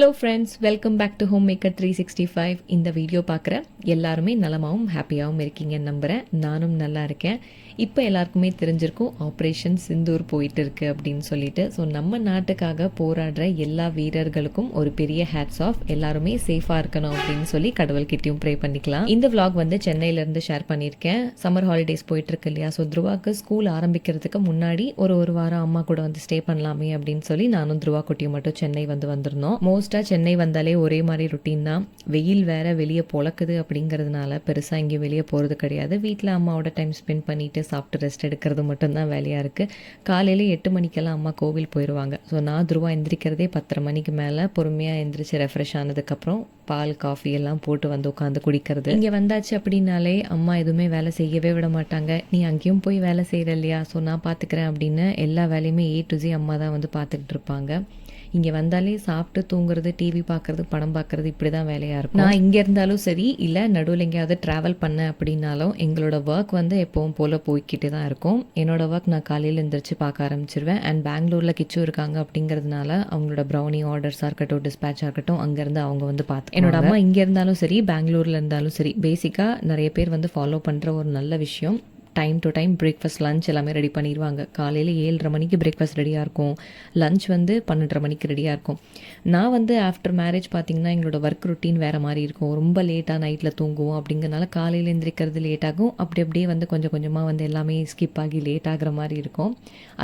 Hello friends, welcome back to Home Maker 365. இந்த video பார்க்குற எல்லாருமே நலமாகவும் ஹாப்பியாகவும் இருக்கீங்கன்னு நம்புகிறேன். நானும் நல்லா இருக்கேன். இப்போ எல்லாருக்குமே தெரிஞ்சிருக்கும் ஆப்ரேஷன் சிந்தூர் போயிட்டு இருக்கு அப்படின்னு சொல்லிட்டு. ஸோ நம்ம நாட்டுக்காக போராடுற எல்லா வீரர்களுக்கும் ஒரு பெரிய ஹேட்ஸ் ஆஃப். எல்லாருமே சேஃபாக இருக்கணும் அப்படின்னு சொல்லி கடவுள்கிட்டையும் ப்ரே பண்ணிக்கலாம். இந்த விளாக் வந்து சென்னையிலேருந்து ஷேர் பண்ணியிருக்கேன். சம்மர் ஹாலிடேஸ் போயிட்டு இருக்கு இல்லையா? ஸோ துருவாக்கு ஸ்கூல் ஆரம்பிக்கிறதுக்கு முன்னாடி ஒரு வாரம் அம்மா கூட வந்து ஸ்டே பண்ணலாமே அப்படின்னு சொல்லி நானும் துருவா குட்டியும் மட்டும் சென்னை வந்திருந்தோம். மோஸ்ட்டாக சென்னை வந்தாலே ஒரே மாதிரி ருட்டீன் தான். வெயில் வேற வெளியே பொழக்குது அப்படிங்கிறதுனால பெருசாக இங்கே வெளியே போகிறது கிடையாது. வீட்டில் அம்மாவோட டைம் ஸ்பெண்ட் பண்ணிட்டு சாப்பிட்டு ரெஸ்ட் எடுக்கிறது மட்டும்தான் வேலையாக இருக்குது. காலையில் 8 மணிக்கெல்லாம் அம்மா கோவில் போயிடுவாங்க. ஸோ நான் துருவா எந்திரிக்கிறதே 10:30 மணிக்கு மேலே. பொறுமையாக எந்திரிச்சு ரெஃப்ரெஷ் ஆனதுக்கப்புறம் பால் காஃபி எல்லாம் போட்டு வந்து உட்காந்து குடிக்கிறது. இங்கே வந்தாச்சு அப்படின்னாலே அம்மா எதுவுமே வேலை செய்யவே விட மாட்டாங்க. நீ அங்கேயும் போய் வேலை செய்கிற இல்லையா, ஸோ நான் பார்த்துக்கிறேன் அப்படின்னு எல்லா வேலையுமே A to Z அம்மா தான் வந்து பார்த்துக்கிட்டு இருப்பாங்க. இங்கே வந்தாலே சாப்பிட்டு தூங்குறது, டிவி பார்க்குறது, படம் பார்க்குறது, இப்படி தான் வேலையாக இருக்கும். நான் இங்கே இருந்தாலும் சரி, இல்லை நடுவில் எங்கேயாவது ட்ராவல் பண்ணேன் அப்படின்னாலும் எங்களோட ஒர்க் வந்து எப்பவும் போல் போய்கிட்டே தான் இருக்கும். என்னோடய ஒர்க் நான் காலையில் எழுந்திரிச்சு பார்க்க ஆரம்பிச்சிருவேன். அண்ட் பெங்களூரில் கிச்சு இருக்காங்க அப்படிங்கிறதுனால அவங்களோட ப்ரௌனி ஆர்டர்ஸாக இருக்கட்டும், டிஸ்பேச்சாக இருக்கட்டும், அங்கேருந்து அவங்க வந்து பார்த்து என்னோட அம்மா இங்கே இருந்தாலும் சரி, பெங்களூரில் இருந்தாலும் சரி, பேசிக்காக நிறைய பேர் வந்து ஃபாலோ பண்ணுற ஒரு நல்ல விஷயம், time to time breakfast, lunch எல்லாமே ரெடி பண்ணிடுவாங்க. காலையில் 7:30 மணிக்கு பிரேக்ஃபாஸ்ட் ரெடியாக இருக்கும். லஞ்ச் வந்து 12:30 மணிக்கு ரெடியாக இருக்கும். நான் வந்து ஆஃப்டர் மேரேஜ் பார்த்திங்கன்னா எங்களோட ஒர்க் ருட்டீன் வேறு மாதிரி இருக்கும். ரொம்ப லேட்டாக நைட்டில் தூங்குவோம். அப்படிங்கிறனால காலையில் எழுந்திரிக்கிறது லேட் ஆகும். அப்படியே வந்து கொஞ்சம் கொஞ்சமாக வந்து எல்லாமே ஸ்கிப் ஆகி லேட் ஆகிற மாதிரி இருக்கும்.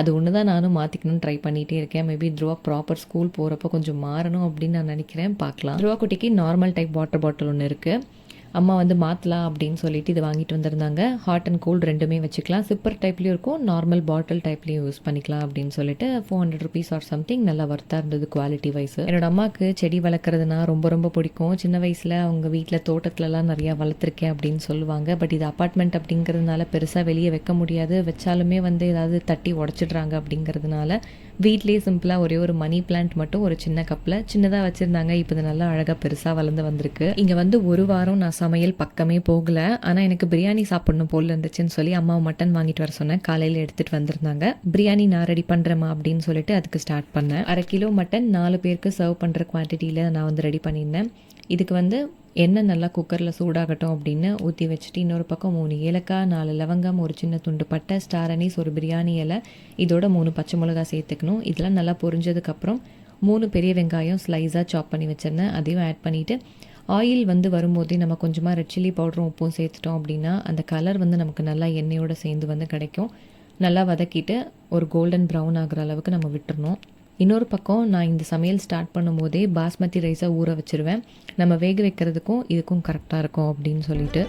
அது ஒன்று தான் நானும் மாற்றிக்கணும்னு ட்ரை பண்ணிகிட்டே இருக்கேன். மேபி துருவா ப்ராப்பர் ஸ்கூல் போகிறப்போ கொஞ்சம் மாறணும் அப்படின்னு நான் நினைக்கிறேன். பார்க்கலாம். துருவா குட்டிக்கு நார்மல் டைப் வாட்டர் பாட்டில் ஒன்று இருக்குது. அம்மா வந்து மாற்றலாம் அப்படின்னு சொல்லிட்டு இது வாங்கிட்டு வந்திருந்தாங்க. ஹாட் அண்ட் கோல்டு ரெண்டுமே வச்சுக்கலாம். சிப்பர் டைப்லேயும் இருக்கும், நார்மல் பாட்டில் டைப்லேயும் யூஸ் பண்ணிக்கலாம் அப்படின்னு சொல்லிட்டு 400 rupees ஆர் சம்திங். நல்லா ஒர்த்தாக இருந்தது குவாலிட்டி வைஸ். என்னோட அம்மாவுக்கு செடி வளர்க்குறதுனா ரொம்ப பிடிக்கும். சின்ன வயசில் அவங்க வீட்டில் தோட்டத்துலலாம் நிறையா வளர்த்துருக்கேன் அப்படின்னு சொல்லுவாங்க. பட் இது அப்பார்ட்மெண்ட் அப்படிங்கிறதுனால பெருசாக வெளியே வைக்க முடியாது. வச்சாலுமே வந்து ஏதாவது தட்டி உடச்சிடுறாங்க. அப்படிங்கிறதுனால வீட்லேயே சிம்பிளாக ஒரு மணி பிளான்ட் மட்டும் ஒரு சின்ன கப்பில் சின்னதாக வச்சுருந்தாங்க. இப்போ இது நல்லா அழகாக பெருசாக வளர்ந்து வந்திருக்கு. இங்கே வந்து ஒரு வாரம் நான் சமையல் பக்கமே போகலை. ஆனால் எனக்கு பிரியாணி சாப்பிடணும் போல் இருந்துச்சுன்னு சொல்லி அம்மாவை மட்டன் வாங்கிட்டு வர சொன்னேன். காலையில் எடுத்துகிட்டு வந்திருந்தாங்க. பிரியாணி நான் ரெடி பண்ணுறேம்மா அப்படின்னு சொல்லிட்டு அதுக்கு ஸ்டார்ட் பண்ணேன். 1/2 கிலோ மட்டன் 4 பேருக்கு சர்வ் பண்ணுற குவான்டிட்டியில் நான் வந்து ரெடி பண்ணியிருந்தேன். இதுக்கு வந்து எண்ணெய் நல்லா குக்கரில் சூடாகட்டும் அப்படின்னு ஊற்றி வச்சுட்டு, இன்னொரு பக்கம் 3 ஏலக்காய், 4 லவங்கம், ஒரு சின்ன துண்டு பட்டை, ஸ்டார் அனீஸ், ஒரு பிரியாணி இலை, இதோட 3 பச்சை மிளகா சேர்த்துக்கணும். இதெல்லாம் நல்லா பொரிஞ்சதுக்கப்புறம் 3 பெரிய வெங்காயம் ஸ்லைஸாக சாப் பண்ணி வச்சிருந்தேன். அதையும் ஆட் பண்ணிவிட்டு ஆயில் வந்து வரும்போதே நம்ம கொஞ்சமாக ரெட் சில்லி பவுடரும் உப்பும் சேர்த்துட்டோம் அப்படின்னா அந்த கலர் வந்து நமக்கு நல்லா எண்ணெயோடு சேர்ந்து வந்து கிடைக்கும். நல்லா வதக்கிட்டு ஒரு கோல்டன் ப்ரௌன் ஆகிற அளவுக்கு நம்ம விட்டுறணும். இன்னொரு பக்கம் நான் இந்த சமையல் ஸ்டார்ட் பண்ணும் போதே பாஸ்மதி ரைஸை ஊற வச்சுருவேன். நம்ம வேக வைக்கிறதுக்கும் இதுக்கும் கரெக்டாக இருக்கும் அப்படின்னு சொல்லிட்டு.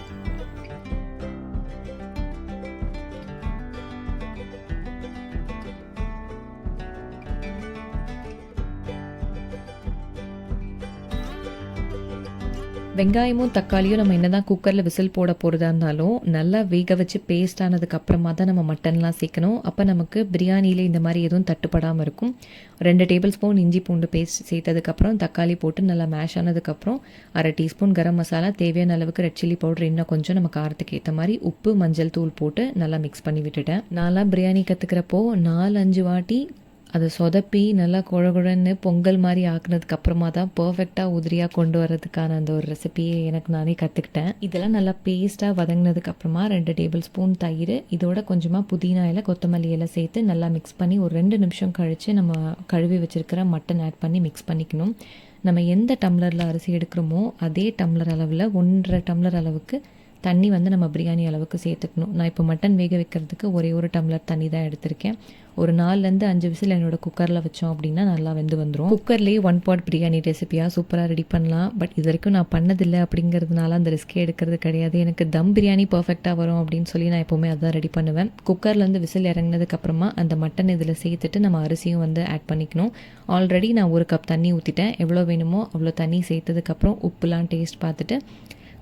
வெங்காயமும் தக்காளியும் நம்ம என்ன தான் குக்கரில் விசில் போட போகிறதா இருந்தாலும் நல்லா வேக வச்சு பேஸ்ட் ஆனதுக்கு அப்புறமா தான் நம்ம மட்டன்லாம் சேர்க்கணும். அப்போ நமக்கு பிரியாணியில் இந்த மாதிரி எதுவும் தட்டுப்படாமல் இருக்கும். 2 டேபிள் ஸ்பூன் இஞ்சி பூண்டு பேஸ்ட் சேர்த்ததுக்கப்புறம் தக்காளி போட்டு நல்லா மேஷ் ஆனதுக்கப்புறம் 1/2 டீஸ்பூன் கரம் மசாலா, தேவையான அளவுக்கு ரெட் சில்லி பவுடர், இன்னும் கொஞ்சம் நம்ம காரத்துக்கு ஏற்ற மாதிரி உப்பு, மஞ்சள் தூள் போட்டு நல்லா மிக்ஸ் பண்ணி விட்டுட்டேன். நான்லாம் பிரியாணி கற்றுக்கிறப்போ 4-5 வாட்டி அதை சொதப்பி நல்லா குழகுழன்னு பொங்கல் மாதிரி ஆக்குனதுக்கு அப்புறமா தான் பர்ஃபெக்டாக உதிரியாக கொண்டு வரதுக்கான அந்த ஒரு ரெசிபியை எனக்கு நானே கற்றுக்கிட்டேன். இதெல்லாம் நல்லா பேஸ்ட்டாக வதங்கினதுக்கு அப்புறமா 2 டேபிள் ஸ்பூன் தயிர், இதோட கொஞ்சமாக புதினா இலை, கொத்தமல்லி இலை சேர்த்து நல்லா மிக்ஸ் பண்ணி ஒரு 2 நிமிஷம் கழித்து நம்ம கழுவி வச்சுருக்கிற மட்டன் ஆட் பண்ணி மிக்ஸ் பண்ணிக்கணும். நம்ம எந்த டம்ளரில் அரிசி எடுக்கிறோமோ அதே டம்ளர் அளவில் 1.5 டம்ளர் அளவுக்கு தண்ணி வந்து நம்ம பிரியாணி அளவுக்கு சேர்த்துக்கணும். நான் இப்போ மட்டன் வேக வைக்கிறதுக்கு ஒரு டம்ளர் தண்ணி தான் எடுத்திருக்கேன். ஒரு 4-5 விசில் என்னோட குக்கரில் வச்சோம் அப்படின்னா நல்லா வெந்து வந்துடும். குக்கர்லேயே 1 பாட் பிரியாணி ரெசிபியாக சூப்பராக ரெடி பண்ணலாம். பட் இது வரைக்கும் நான் பண்ணதில்லை அப்படிங்கிறதுனால அந்த ரிஸ்கே எடுக்கிறது கிடையாது. எனக்கு தம் பிரியாணி பர்ஃபெக்டாக வரும் அப்படின்னு சொல்லி நான் எப்போவுமே அதான் ரெடி பண்ணுவேன். குக்கர்லேருந்து விசில் இறங்கினதுக்கப்புறமா அந்த மட்டன் இதில் சேர்த்துட்டு நம்ம அரிசியும் வந்து ஆட் பண்ணிக்கணும். ஆல்ரெடி நான் 1 கப் தண்ணி ஊற்றிட்டேன். எவ்வளோ வேணுமோ அவ்வளோ தண்ணி சேர்த்ததுக்கப்புறம் உப்புலாம் டேஸ்ட் பார்த்துட்டு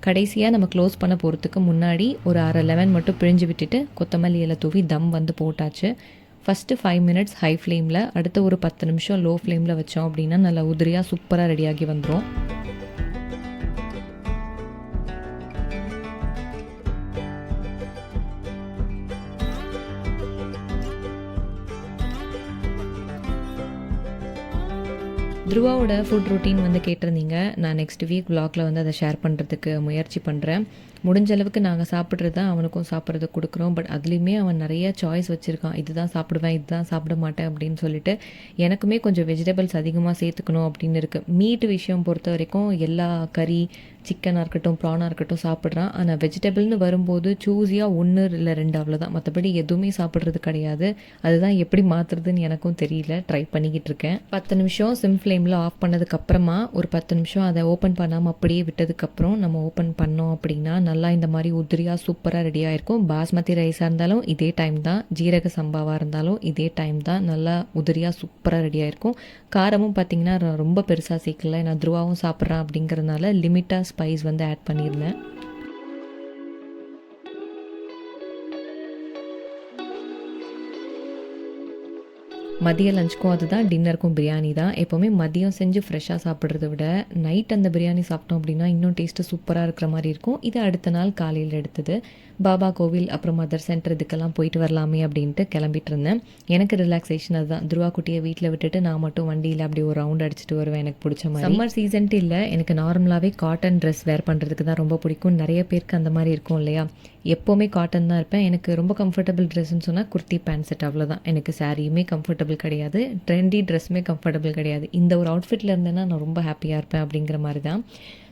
கடைசியாக நம்ம க்ளோஸ் பண்ண போகிறதுக்கு முன்னாடி ஒரு 1/2 லெமன் மட்டும் பிழிஞ்சு விட்டுட்டு கொத்தமல்லி இலை தூவி தம் வந்து போட்டாச்சு. ஃபஸ்ட்டு 5 மினிட்ஸ் ஹை ஃப்ளேமில், அடுத்து ஒரு 10 நிமிஷம் லோ ஃப்ளேமில் வச்சோம் அப்படின்னா நல்லா உதிரியாக சூப்பராக ரெடியாகி வந்துடும். த்ருவாவோட ஃபுட் ரொட்டீன் வந்து கேட்டிருந்தீங்க. நான் நெக்ஸ்ட் வீக் vlogல வந்து அதை ஷேர் பண்ணுறதுக்கு முயற்சி பண்ணுறேன். முடிஞ்ச அளவுக்கு நாங்கள் சாப்பிட்றது தான் அவனுக்கும் சாப்பிட்றது கொடுக்குறோம். பட் அதுலேயுமே அவன் நிறைய சாய்ஸ் வச்சுருக்கான். இதுதான் சாப்பிடுவேன், இதுதான் சாப்பிட மாட்டேன் அப்படின்னு சொல்லிட்டு. எனக்குமே கொஞ்சம் வெஜிடபிள்ஸ் அதிகமாக சேர்த்துக்கணும் அப்படின்னு இருக்குது. மீட் விஷயம் பொறுத்த வரைக்கும் எல்லா கறி, சிக்கனாக இருக்கட்டும், ப்ரானாக இருக்கட்டும் சாப்பிட்றான். ஆனால் வெஜிடபிள்னு வரும்போது சூஸியாக 1 இல்லை 2 அவ்வளோதான். மற்றபடி எதுவுமே சாப்பிட்றது கிடையாது. அதுதான் எப்படி மாற்றுறதுன்னு எனக்கும் தெரியல. ட்ரை பண்ணிக்கிட்டு இருக்கேன். 10 நிமிஷம் சிம் ஃப்ளேமில் ஆஃப் பண்ணதுக்கப்புறமா ஒரு 10 நிமிஷம் அதை ஓப்பன் பண்ணாமல் அப்படியே விட்டதுக்கப்புறம் நம்ம ஓப்பன் பண்ணோம் அப்படின்னா நல்லா இந்த மாதிரி உதிரியாக சூப்பராக ரெடியாக இருக்கும். பாஸ்மதி ரைஸாக இருந்தாலும் இதே டைம் தான், ஜீரக சம்பாவாக இருந்தாலும் இதே டைம் தான். நல்லா உதிரியாக சூப்பராக ரெடியாக இருக்கும். காரமும் பார்த்திங்கன்னா ரொம்ப பெருசாக சேர்க்கல. நான் த்ருவாவும் சாப்பிட்றேன் அப்படிங்கிறதுனால லிமிட்டாக ஸ்பைஸ் வந்து ஆட் பண்ணியிருந்தேன். மதிய லஞ்சுக்கும் அதுதான், டின்னருக்கும் பிரியாணி தான். எப்போவுமே மதியம் செஞ்சு ஃப்ரெஷ்ஷாக சாப்பிட்றத விட நைட் அந்த பிரியாணி சாப்பிட்டோம் அப்படின்னா இன்னும் டேஸ்ட்டு சூப்பராக இருக்கிற மாதிரி இருக்கும். இது அடுத்த நாள் காலையில் எடுத்தது. பாபா கோவில் அப்புறம் மதர் சென்டர் இதுக்கெல்லாம் போயிட்டு வரலாமே அப்படின்ட்டு கிளம்பிட்டு இருந்தேன். எனக்கு ரிலாக்ஸேஷன் அதுதான். த்ருவா குட்டியை வீட்டில் விட்டுட்டு நான் மட்டும் வண்டியில் அப்படி ஒரு ரவுண்ட் அடிச்சுட்டு வருவேன் எனக்கு பிடிச்ச மாதிரி. சம்மர் சீசன்ட்டு இல்லை, எனக்கு நார்மலாகவே காட்டன் ட்ரெஸ் வேர் பண்ணுறதுக்கு தான் ரொம்ப பிடிக்கும். நிறைய பேருக்கு அந்த மாதிரி இருக்கும் இல்லையா? எப்போவுமே காட்டன் தான் இருப்பேன். எனக்கு ரொம்ப கம்ஃபர்டபுள் ட்ரெஸ்ன்னு சொன்னால் குர்த்தி பேண்ட் செட் அவ்வளோதான். எனக்கு சாரியுமே கம்ஃபர்டபுள் கிடையாது, ட்ரெண்டி ட்ரெஸ்ஸுமே கம்ஃபர்டபுள் கிடையாது. இந்த ஒரு அவுட்ஃபிட்டில் இருந்தேன்னா நான் ரொம்ப ஹாப்பியாக இருப்பேன் அப்படிங்கிற மாதிரி தான்.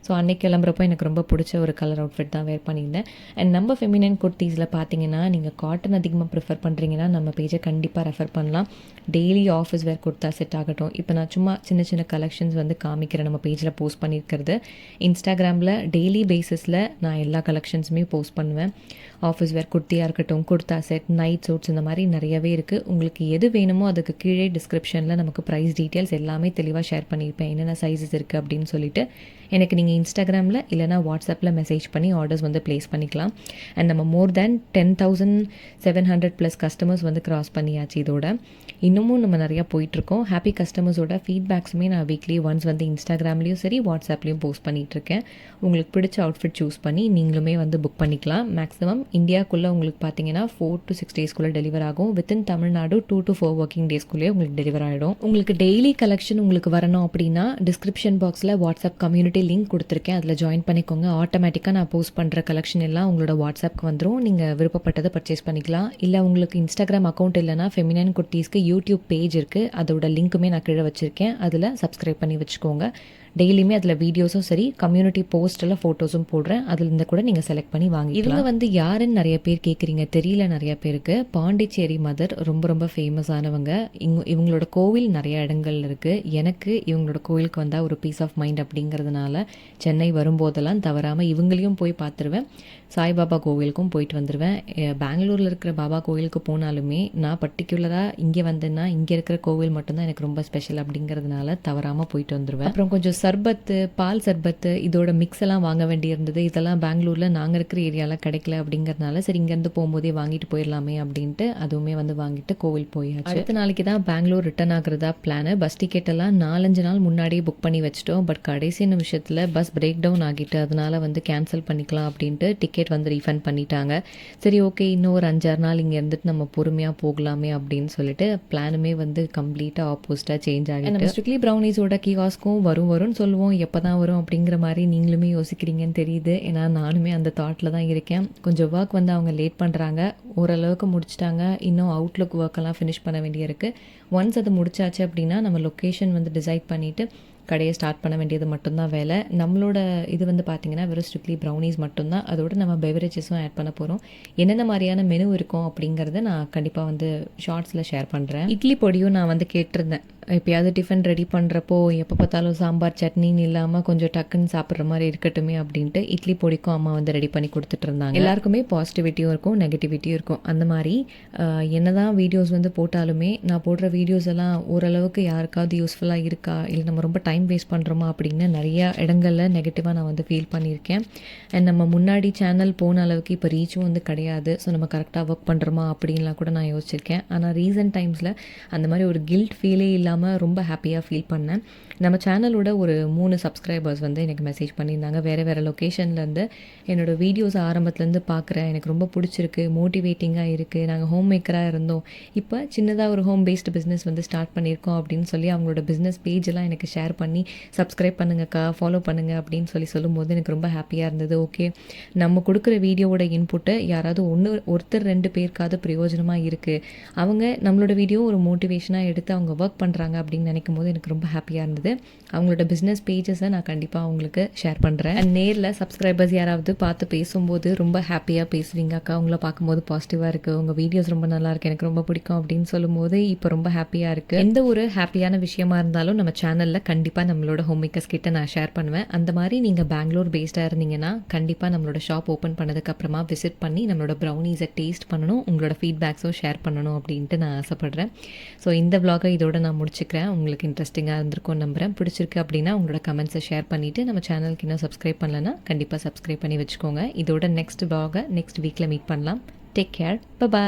ஸோ அன்றைக்கி கிளம்புறப்போ எனக்கு ரொம்ப பிடிச்ச ஒரு கலர் அவுட்ஃபிட் தான் வேர் பண்ணியிருந்தேன். அண்ட் நம்ம ஃபெமினன் குர்த்திஸில் பார்த்தீங்கன்னா நீங்கள் காட்டன் அதிகமாக ப்ரிஃபர் பண்ணுறீங்கன்னா நம்ம பேஜை கண்டிப்பாக ரெஃபர் பண்ணலாம். Daily office wear kurta set ஆகட்டும். இப்போ நான் சும்மா சின்ன சின்ன கலெக்ஷன்ஸ் வந்து காமிக்கிறேன். நம்ம பேஜில் போஸ்ட் பண்ணியிருக்கிறது இன்ஸ்டாகிராமில் டெய்லி பேசிஸில் நான் எல்லா கலெக்ஷன்ஸுமே போஸ்ட் பண்ணுவேன். ஆஃபீஸ் வேர் குர்த்தியாக இருக்கட்டும், குர்த்தா செட், நைட் சூட்ஸ், இந்த மாதிரி நிறையவே இருக்குது. உங்களுக்கு எது வேணுமோ அதுக்கு கீழே டிஸ்கிரிப்ஷனில் நமக்கு ப்ரைஸ் டீட்டெயில்ஸ் எல்லாமே தெளிவாக ஷேர் பண்ணியிருப்பேன், என்னென்ன சைஸஸ் இருக்குது அப்படின்னு சொல்லிட்டு. எனக்கு நீங்கள் இன்ஸ்டாகிராமில் இல்லைனா வாட்ஸ்அப்பில் மெசேஜ் பண்ணி ஆர்டர்ஸ் வந்து ப்ளேஸ் பண்ணிக்கலாம். அண்ட் நம்ம மோர் தேன் 10,700+ கஸ்டமர்ஸ் வந்து கிராஸ் பண்ணியாச்சு. இதோட இன்னமும் நம்ம நிறையா போயிட்டுருக்கோம். ஹாப்பி கஸ்டமர்ஸோட ஃபீட்பேக்ஸுமே நான் வீக்லி ஒன்ஸ் வந்து இன்ஸ்டாகிராம்லேயும் சரி வாட்ஸ்அப்லேயும் போஸ்ட் பண்ணிகிட்ருக்கேன். உங்களுக்கு பிடிச்ச அவுட்ஃபிட் சூஸ் பண்ணி நீங்களுமே வந்து புக் பண்ணிக்கலாம். மேக்ஸிமம் இந்தியாவுக்குள்ளே உங்களுக்கு பார்த்தீங்கன்னா 4 to 6 டேஸ்க்குள்ளே டெலிவர் ஆகும். வித்தின் தமிழ்நாடு 2 to 4 ஒர்க்கிங் டேஸ்க்குள்ளேயே உங்களுக்கு டெலிவர் ஆகிடும். உங்களுக்கு டெய்லி கலெக்ஷன் உங்களுக்கு வரணும் அப்படின்னா டிஸ்கிரிப்ஷன் பாக்ஸில் வாட்ஸ்அப் கம்யூனிட்டி லிங்க் கொடுத்துருக்கேன், அதில் ஜாயின் பண்ணிக்கோங்க. ஆட்டோமேட்டிக்காக நான் போஸ்ட் பண்ணுற கலெக்ஷன் எல்லாம் உங்களோட வாட்ஸ்அப்க்கு வந்துடும். நீங்கள் விருப்பப்பட்டதை பர்ச்சேஸ் பண்ணிக்கலாம். இல்லை உங்களுக்கு இன்ஸ்டாகிராம் அக்கௌண்ட் இல்லைனா ஃபெமினன் குர்த்திஸ்க்கு யூடியூப் பேஜ் இருக்குது, அதோட லிங்க்குமே நான் கீழே வச்சுருக்கேன். அதில் சப்ஸ்கிரைப் பண்ணி வச்சுக்கோங்க. டெய்லியுமே அதில் வீடியோஸும் சரி கம்யூனிட்டி போஸ்ட்டில் ஃபோட்டோஸும் போடுறேன். அதில் கூட நீங்கள் செலக்ட் பண்ணி வாங்கி. இவங்க வந்து யாருன்னு நிறைய பேர் கேட்குறீங்க, தெரியல நிறைய பேருக்கு. பாண்டிச்சேரி மதர் ரொம்ப ரொம்ப ஃபேமஸானவங்க. இவங்களோட கோவில் நிறைய இடங்கள் இருக்குது. எனக்கு இவங்களோட கோவிலுக்கு வந்தால் ஒரு பீஸ் ஆஃப் மைண்ட் அப்படிங்கிறதுனால சென்னை வரும்போதெல்லாம் தவறாமல் இவங்களையும் போய் பார்த்துருவேன். சாய்பாபா கோவிலுக்கும் போயிட்டு வந்துடுவேன். பெங்களூரில் இருக்கிற பாபா கோவிலுக்கு போனாலுமே நான் பர்டிகுலராக இங்கே வந்தேன்னா இங்கே இருக்கிற கோவில் மட்டும்தான் எனக்கு ரொம்ப ஸ்பெஷல் அப்படிங்கிறதுனால தவறாமல் போயிட்டு வந்துடுவேன். அப்புறம் கொஞ்சம் சர்பத்து, பால் சர்பத்து, இதோட மிக்ஸ் எல்லாம் வாங்க வேண்டியிருந்தது. இதெல்லாம் பெங்களூரில் நாங்கள் இருக்கிற ஏரியாவில் கிடைக்கல அப்படிங்கிறதுனால சரி இங்கேருந்து போகும்போதே வாங்கிட்டு போயிடலாமே அப்படின்ட்டு அதுவுமே வந்து வாங்கிட்டு கோவில் போயாச்சு. அடுத்த நாளைக்கு தான் பெங்களூர் ரிட்டர்ன் ஆகுறதா பிளான். பஸ் டிக்கெட் எல்லாம் 4-5 நாள் முன்னாடியே புக் பண்ணி வச்சிட்டோம். பட் கடைசி நிமிஷத்தில் பஸ் பிரேக் டவுன் ஆகிட்டு அதனால வந்து கேன்சல் பண்ணிக்கலாம் அப்படின்ட்டு டிக்கெட் வந்து ரீஃபண்ட் பண்ணிட்டாங்க. சரி ஓகே, இன்னும் ஒரு 5-6 நாள் இங்கே இருந்துட்டு நம்ம பொறுமையாக போகலாமே அப்படின்னு சொல்லிட்டு பிளானுமே வந்து கம்ப்ளீட்டாக ஆப்போசிட்டாக சேஞ்ச் ஆகிட்டு. நம்ம ஸ்ட்ரிக்ட்லி ப்ரௌனிஸோட கியாஸ்க்கும் வரும்னு சொல்லுவோம், எப்போ தான் வரும் அப்படிங்கிற மாதிரி நீங்களுமே யோசிக்கிறீங்கன்னு தெரியுது. ஏன்னா நானுமே அந்த தாட்டில் தான் இருக்கேன். கொஞ்சம் ஒர்க் வந்து அவங்க லேட் பண்ணுறாங்க, ஓரளவுக்கு முடிச்சிட்டாங்க. இன்னும் அவுட்லுக் ஒர்க்கெல்லாம் ஃபினிஷ் பண்ண வேண்டியிருக்கு. ஒன்ஸ் அது முடிச்சாச்சு அப்படின்னா நம்ம லொக்கேஷன் வந்து டிசைட் பண்ணிவிட்டு கடையை ஸ்டார்ட் பண்ண வேண்டியது மட்டும்தான் வேலை. நம்மளோட இது வந்து பார்த்திங்கன்னா வெறும் ஸ்ட்ரிக்ட்லி ப்ரௌனிஸ் மட்டும்தான். அதோட நம்ம பெவரேஜஸும் ஆட் பண்ண போகிறோம். என்னென்ன மாதிரியான மெனு இருக்கும் அப்படிங்கிறத நான் கண்டிப்பாக வந்து ஷார்ட்ஸில் ஷேர் பண்ணுறேன். இட்லி பொடியும் நான் வந்து கேட்டிருந்தேன். எப்போயாவது டிஃபன் ரெடி பண்ணுறப்போ எப்போ பார்த்தாலும் சாம்பார் சட்னின்னு இல்லாமல் கொஞ்சம் டக்குன்னு சாப்பிட்ற மாதிரி இருக்கட்டுமே அப்படின்ட்டு இட்லி பொடிக்கும் அம்மா வந்து ரெடி பண்ணி கொடுத்துட்டு இருந்தாங்க. எல்லாருக்குமே பாசிட்டிவிட்டியும் இருக்கும், நெகட்டிவிட்டியும் இருக்கும். அந்த மாதிரி என்னதான் வீடியோஸ் வந்து போட்டாலுமே நான் போடுற வீடியோஸ் எல்லாம் ஓரளவுக்கு யாருக்காவது யூஸ்ஃபுல்லாக இருக்கா, இல்லை நம்ம ரொம்ப டைம் வேஸ்ட் பண்ணுறோமா அப்படின்னு நிறையா இடங்களில் நெகட்டிவாக நான் வந்து ஃபீல் பண்ணியிருக்கேன். அண்ட் நம்ம முன்னாடி சேனல் போன அளவுக்கு இப்போ ரீச்சும் வந்து கிடையாது. ஸோ நம்ம கரெக்டாக ஒர்க் பண்ணுறோமா அப்படின்லாம் கூட நான் யோசிச்சிருக்கேன். ஆனால் ரீசன்ட் டைம்ஸில் அந்த மாதிரி ஒரு கில்ட் ஃபீலே இல்லாமல் இல்லாமல் ரொம்ப ஹாப்பியாக ஃபீல் பண்ணேன். நம்ம சேனலோட ஒரு 3 சப்ஸ்கிரைபர்ஸ் வந்து எனக்கு மெசேஜ் பண்ணியிருந்தாங்க. வேறு வேறு லொக்கேஷன்லேருந்து என்னோடய வீடியோஸ் ஆரம்பத்துலேருந்து பார்க்குறேன், எனக்கு ரொம்ப பிடிச்சிருக்கு, மோட்டிவேட்டிங்காக இருக்குது, நாங்கள் ஹோம் மேக்கராக இருந்தோம், இப்போ சின்னதாக ஒரு ஹோம் பேஸ்டு பிஸ்னஸ் வந்து ஸ்டார்ட் பண்ணியிருக்கோம் அப்படின்னு சொல்லி அவங்களோட பிஸ்னஸ் பேஜெல்லாம் எனக்கு ஷேர் பண்ணி சப்ஸ்கிரைப் பண்ணுங்கக்கா, ஃபாலோ பண்ணுங்கள் அப்படின்னு சொல்லும்போது எனக்கு ரொம்ப ஹாப்பியாக இருந்தது. ஓகே, நம்ம கொடுக்குற வீடியோவோட இன்புட்டு யாராவது ஒருத்தர் 2 பேருக்காவது பிரயோஜனமாக இருக்குது, அவங்க நம்மளோட வீடியோ ஒரு மோட்டிவேஷனாக எடுத்து அவங்க ஒர்க் பண்ணுறாங்க அப்படின்னு நினைக்கும் போது எனக்கு ரொம்ப ஹாப்பியாக இருந்தது. அவங்களோட பிஸ்னஸ் பேஜஸை நான் கண்டிப்பாக அவங்களுக்கு ஷேர் பண்ணுறேன். அண்ட் நேரில் சப்ஸ்கிரைபர்ஸ் யாராவது பார்த்து பேசும்போது ரொம்ப ஹாப்பியாக பேசுவீங்க அக்கா, உங்களை பார்க்கும்போது பாசிட்டிவாக இருக்குது, உங்கள் வீடியோஸ் ரொம்ப நல்லா இருக்குது, எனக்கு ரொம்ப பிடிக்கும் அப்படின்னு சொல்லும்போது இப்போ ரொம்ப ஹாப்பியாக இருக்குது. எந்த ஒரு ஹாப்பியான விஷயமா இருந்தாலும் நம்ம சேனலில் கண்டிப்பாக நம்மளோட ஹோம் மேக்கர்ஸ் கிட்ட நான் ஷேர் பண்ணுவேன். அந்த மாதிரி நீங்கள் பெங்களூர் பேஸ்டாக இருந்தீங்கன்னா கண்டிப்பாக நம்மளோட ஷாப் ஓப்பன் பண்ணதுக்கப்புறமா விசிட் பண்ணி நம்மளோட ப்ரௌனீஸை டேஸ்ட் பண்ணணும், உங்களோட ஃபீட்பேக்ஸும் ஷேர் பண்ணணும் அப்படின்ட்டு நான் ஆசைப்பட்றேன். ஸோ இந்த vlog-ஐ இதோட நான் முடிச்சுக்கிறேன். உங்களுக்கு இன்ட்ரெஸ்டிங்காக இருந்திருக்கும்னு நம்புகிறேன். பிடிச்சிருக்கு அப்படின்னா உங்களோட கமெண்ட்ஸை ஷேர் பண்ணிவிட்டு நம்ம சேனலுக்கு இன்னும் சப்ஸ்கிரைப் பண்ணலன்னா கண்டிப்பாக சப்ஸ்கிரைப் பண்ணி வச்சுக்கோங்க. இதோட நெக்ஸ்ட் vlog-ஐ நெக்ஸ்ட் வீக்கில் மீட் பண்ணலாம். Take care, by.